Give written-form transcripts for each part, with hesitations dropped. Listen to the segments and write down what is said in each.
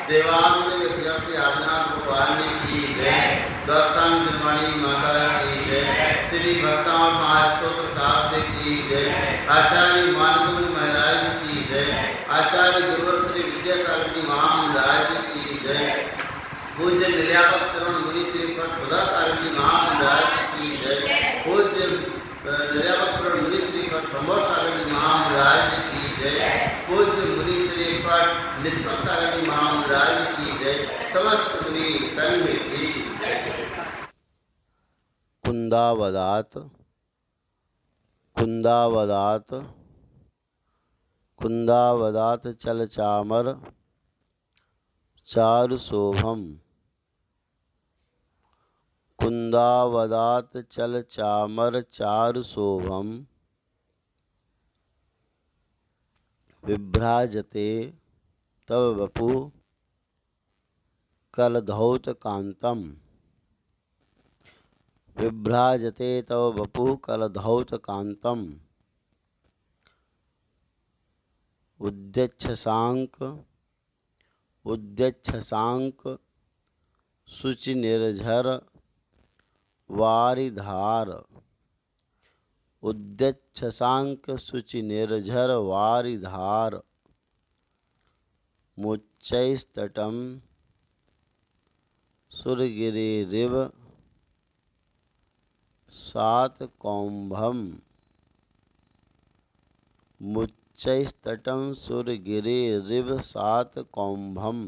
देवानंद विद्यार्थी आदिनाथ भगवान की जय। दर्शन जन्मणी माता की जय। श्री भक्ताओं महास्तोत्र काव्य की जय। आचार्य मानकुंज महाराज की जय। आचार्य गुरुवर श्री विद्यासागर जी महाराज की जय। पूज्य निर्यापक श्रवण मुनि श्री फट सागर जी महाराज की जय। पूज्य निर्यापक श्रवण मुनि श्री फट सागर जी महाराज की जय। पूज्य मुनि श्री फट निष्पक्ष सागर जी महाराज की जय। समस्त मुनि संघ की जय। कुंदावदात कुंदावदात कुंदावदात चल चामर चारु शोभम। कुंदावदात चल चामर चारु शोभम। विभ्राजते तव वपु कलधौत कांतम। विभ्राजते तव वपु कलधौत कांतम। उद्यच्छशांक शुचि निर्झर वारिधार। उद्यच्छशांक शुचि निर्झर वारिधार। मुच्चैस्तटम सुरगिरिरिव सातकौंभम। मुच्चैस्तटम सुरगिरिरिव सातकौंभम।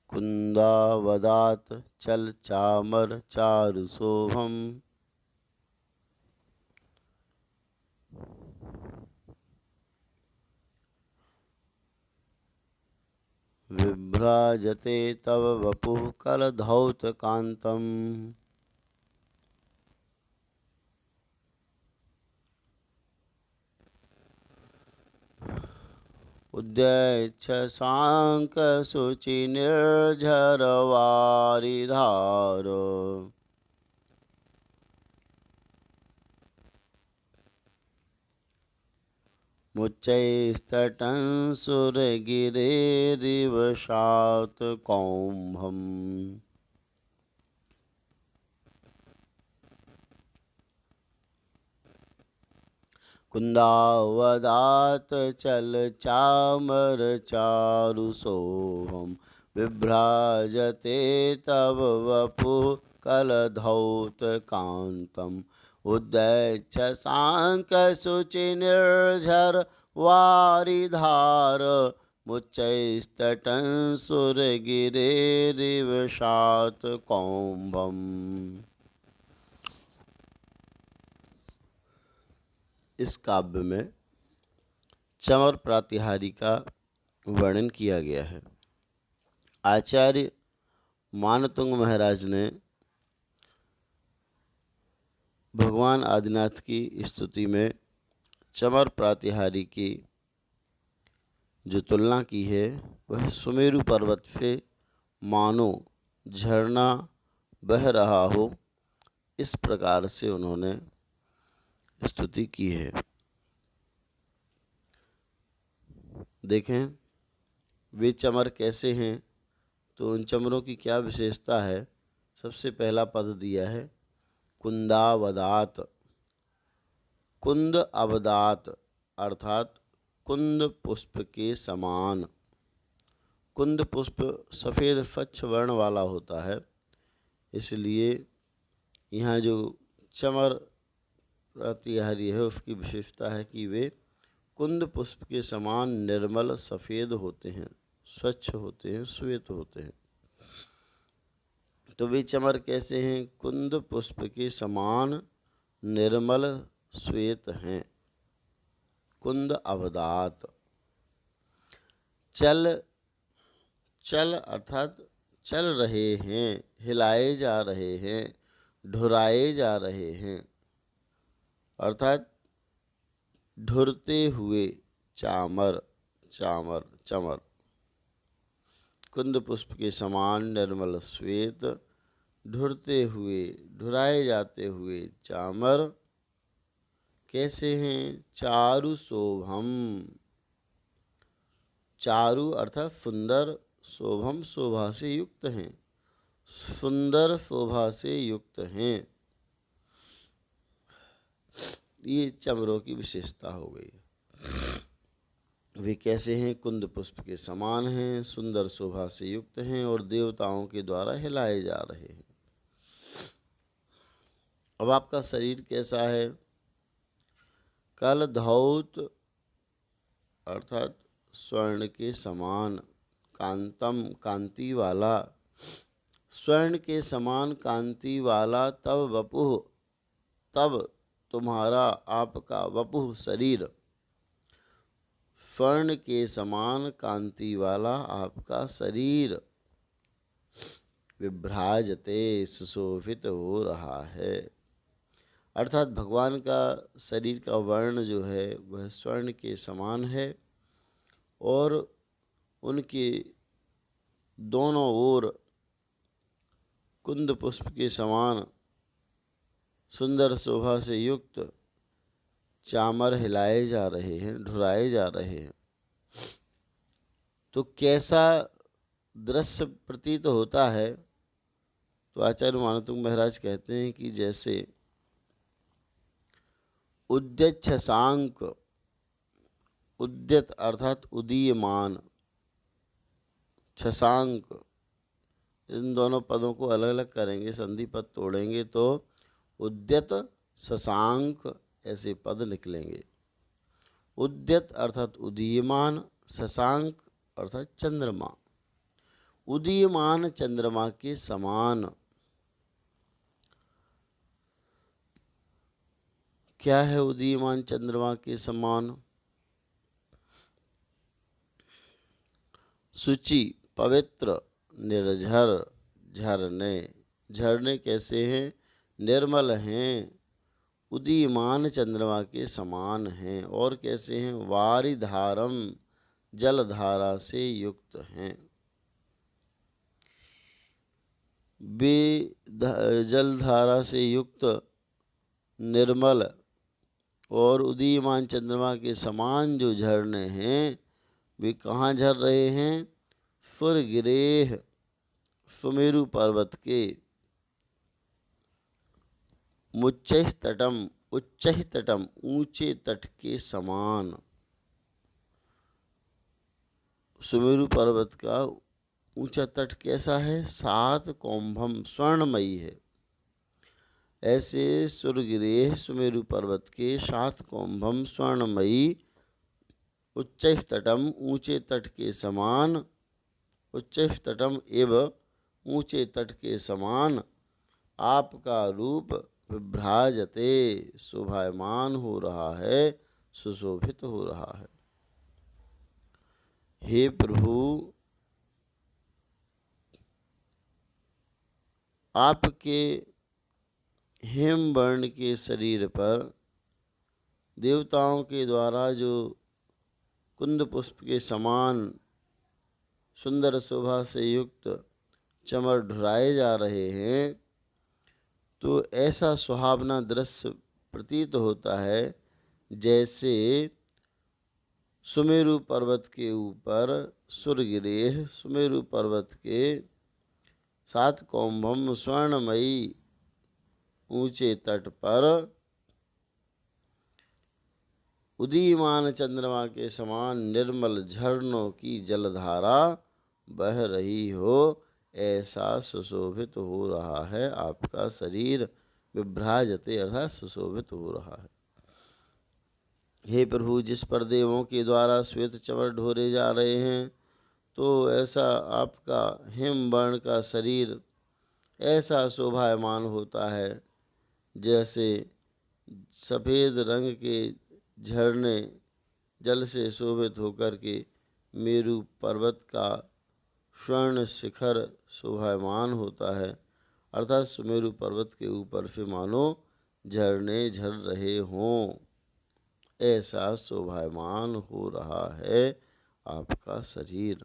कुंदावदात चल चामर चारु शोभम। विभ्राजते तव वपुः कलधौत कांतम। उद्यच्छशांक शुचि निर्झर वारिधार। मुच्चैस्तटं सुरगिरेरिव सातकौंभम। कुंदावदात चल चामर चारु शोभम। विभ्राजते तव वपुः कलधौत कांतम। उद्यच्छशांक शुचि निर्झर वारिधार। मुच्चैस्तटं सुरगिरेरिव सातकौंभम। इस काव्य में चमर प्रातिहारी का वर्णन किया गया है। आचार्य मानतुंग महाराज ने भगवान आदिनाथ की स्तुति में चमर प्रातिहारी की जो तुलना की है वह सुमेरु पर्वत से मानो झरना बह रहा हो, इस प्रकार से उन्होंने स्तुति की है। देखें वे चमर कैसे हैं, तो उन चमरों की क्या विशेषता है। सबसे पहला पद दिया है कुंदावदात। कुंद अवदात अर्थात कुंद पुष्प के समान। कुंद पुष्प सफ़ेद स्वच्छ वर्ण वाला होता है, इसलिए यहाँ जो चमर प्रातिहारी है उसकी विशेषता है कि वे कुंद पुष्प के समान निर्मल सफ़ेद होते हैं, स्वच्छ होते हैं, श्वेत होते हैं। तो वे चमर कैसे हैं? कुंद पुष्प के समान निर्मल श्वेत हैं। कुंद अवदात। चल चल अर्थात चल रहे हैं, हिलाए जा रहे हैं, ढुराए जा रहे हैं, अर्थात ढुरते हुए चामर चामर चमर। कुंद पुष्प के समान निर्मल श्वेत, ढुरते हुए ढुराए जाते हुए चामर कैसे हैं? चारु शोभम। चारु अर्थात सुंदर, शोभम शोभा से युक्त हैं, सुंदर शोभा से युक्त हैं। ये चमरों की विशेषता हो गई। वे कैसे हैं? कुंद पुष्प के समान हैं, सुंदर शोभा से युक्त हैं और देवताओं के द्वारा हिलाए जा रहे हैं। अब आपका शरीर कैसा है? कल धौत अर्थात स्वर्ण के समान, कांतम कांति वाला, स्वर्ण के समान कांति वाला, तब वपुः तब तुम्हारा आपका वपुः शरीर, स्वर्ण के समान कांति वाला आपका शरीर विभ्राजते सुशोभित हो रहा है। अर्थात भगवान का शरीर का वर्ण जो है वह स्वर्ण के समान है और उनके दोनों ओर कुंद पुष्प के समान सुंदर शोभा से युक्त चामर हिलाए जा रहे हैं, ढुराए जा रहे हैं। तो कैसा दृश्य प्रतीत होता है? तो आचार्य मानतुंग महाराज कहते हैं कि जैसे उद्यत छशांक, उद्यत अर्थात उदीयमान, छशांक, इन दोनों पदों को अलग अलग करेंगे, संधि पद तोड़ेंगे तो उद्यत शशांक ऐसे पद निकलेंगे। उद्यत अर्थात उदीयमान, शशांक अर्थात चंद्रमा, उदीयमान चंद्रमा के समान। क्या है उदीयमान चंद्रमा के समान? शुचि, पवित्र, निर्झर, झरने, झरने कैसे हैं? निर्मल हैं, उदीयमान चंद्रमा के समान हैं। और कैसे हैं? वारिधारम, जलधारा से युक्त हैं। वे जलधारा से युक्त, निर्मल और उदीयमान चंद्रमा के समान जो झरने हैं वे कहाँ झर रहे हैं? सुरगिरेह, सुमेरु पर्वत के, मुच्चैः तटम, उच्चैः तटम, ऊंचे तट के समान। सुमेरु पर्वत का ऊंचा तट कैसा है? 7 कौंभम, स्वर्णमयी है। ऐसे सुरगिरेह सुमेरु पर्वत के 7 कौंभम स्वर्णमयी, उच्चैः तटम, ऊंचे तट के समान, उच्चैः तटम एवं ऊंचे तट के समान आपका रूप विभ्राजते, शोभायमान हो रहा है, सुशोभित हो रहा है। हे प्रभु, आपके हेम वर्ण के शरीर पर देवताओं के द्वारा जो कुंद पुष्प के समान सुंदर शोभा से युक्त चमर ढुराए जा रहे हैं, तो ऐसा सुहावना दृश्य प्रतीत होता है जैसे सुमेरु पर्वत के ऊपर सुरगिरेह, सुमेरु पर्वत के 7 कौंभम स्वर्णमयी ऊंचे तट पर उदीयमान चंद्रमा के समान निर्मल झरनों की जलधारा बह रही हो, ऐसा सुशोभित हो रहा है आपका शरीर। विभ्राजते अर्थात सुशोभित हो रहा है। हे प्रभु, जिस पर देवों के द्वारा श्वेत चमर ढोरे जा रहे हैं, तो ऐसा आपका हेम वर्ण का शरीर ऐसा शोभायमान होता है जैसे सफ़ेद रंग के झरने जल से शोभित होकर के मेरु पर्वत का स्वर्ण शिखर शोभायमान होता है। अर्थात सुमेरु पर्वत के ऊपर से मानो झरने झर रहे हों, ऐसा शोभायमान हो रहा है आपका शरीर।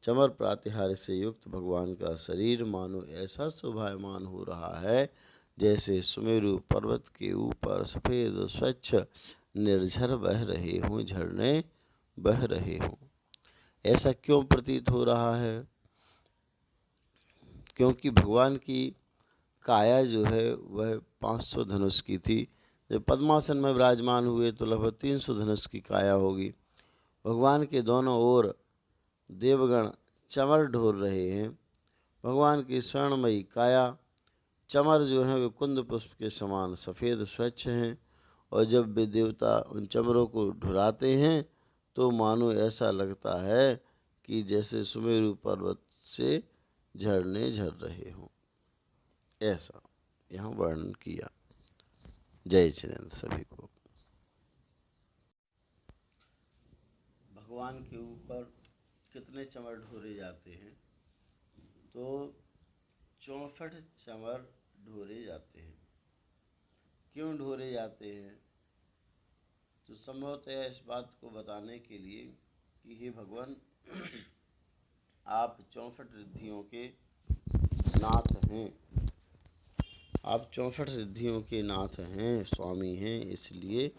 चमर प्रातिहार्य से युक्त भगवान का शरीर मानो ऐसा शोभायमान हो रहा है जैसे सुमेरु पर्वत के ऊपर सफ़ेद स्वच्छ निर्झर बह रहे हों झरने, बह रहे हों। ऐसा क्यों प्रतीत हो रहा है? क्योंकि भगवान की काया जो है वह 500 धनुष की थी। जब पद्मासन में विराजमान हुए तो लगभग 300 धनुष की काया होगी। भगवान के दोनों ओर देवगण चमर ढोर रहे हैं। भगवान की स्वर्णमयी काया चमर जो हैं वे कुंद पुष्प के समान सफ़ेद स्वच्छ हैं, और जब वे देवता उन चमरों को ढुराते हैं तो मानो ऐसा लगता है कि जैसे सुमेरु पर्वत से झरने झर रहे हों। ऐसा यहाँ वर्णन किया। जय चिनेन्द्र सभी को। भगवान के ऊपर कितने चमर ढोरे जाते हैं? तो 64 चमर ढोरे जाते हैं। क्यों ढोरे जाते हैं? तो संभवतः इस बात को बताने के लिए कि हे भगवान, आप 64 रिद्धियों के नाथ हैं। आप 64 रिद्धियों के नाथ हैं, स्वामी हैं, इसलिए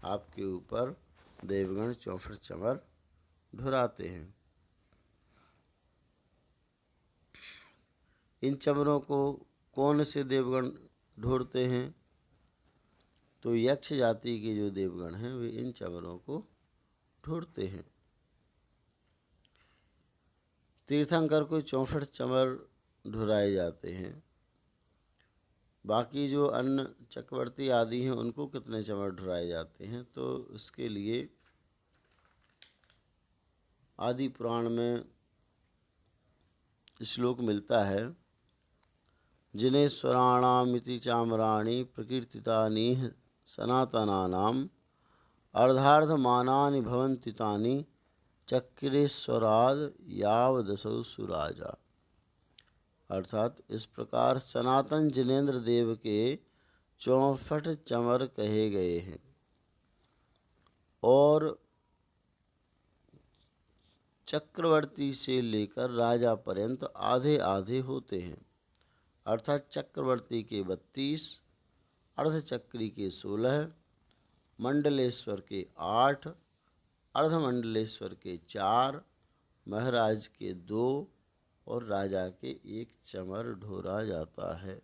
आपके ऊपर देवगण 64 चमर ढुराते हैं। इन चमरों को कौन से देवगण ढोरते हैं? तो यक्ष जाति के जो देवगण हैं वे इन चमरों को ढोरते हैं। तीर्थंकर को 64 चमर ढुराए जाते हैं। बाकी जो अन्य चक्रवर्ती आदि हैं उनको कितने चमर ढुराए जाते हैं? तो इसके लिए आदि पुराण में श्लोक मिलता है, जिनेश्वराणामिति चामराणि प्रकीर्तितानि सनातनानाम अर्धार्धमानानि भवन्ति तानि चक्रेश्वराद यावदसौ सुराजा। अर्थात इस प्रकार सनातन जिनेन्द्र देव के 64 चमर कहे गए हैं और चक्रवर्ती से लेकर राजा पर्यंत आधे आधे होते हैं। अर्थात चक्रवर्ती के 32, अर्धचक्री के 16, मंडलेश्वर के 8, अर्धमंडलेश्वर के 4, महाराज के 2 और राजा के 1 चमर ढोरा जाता है।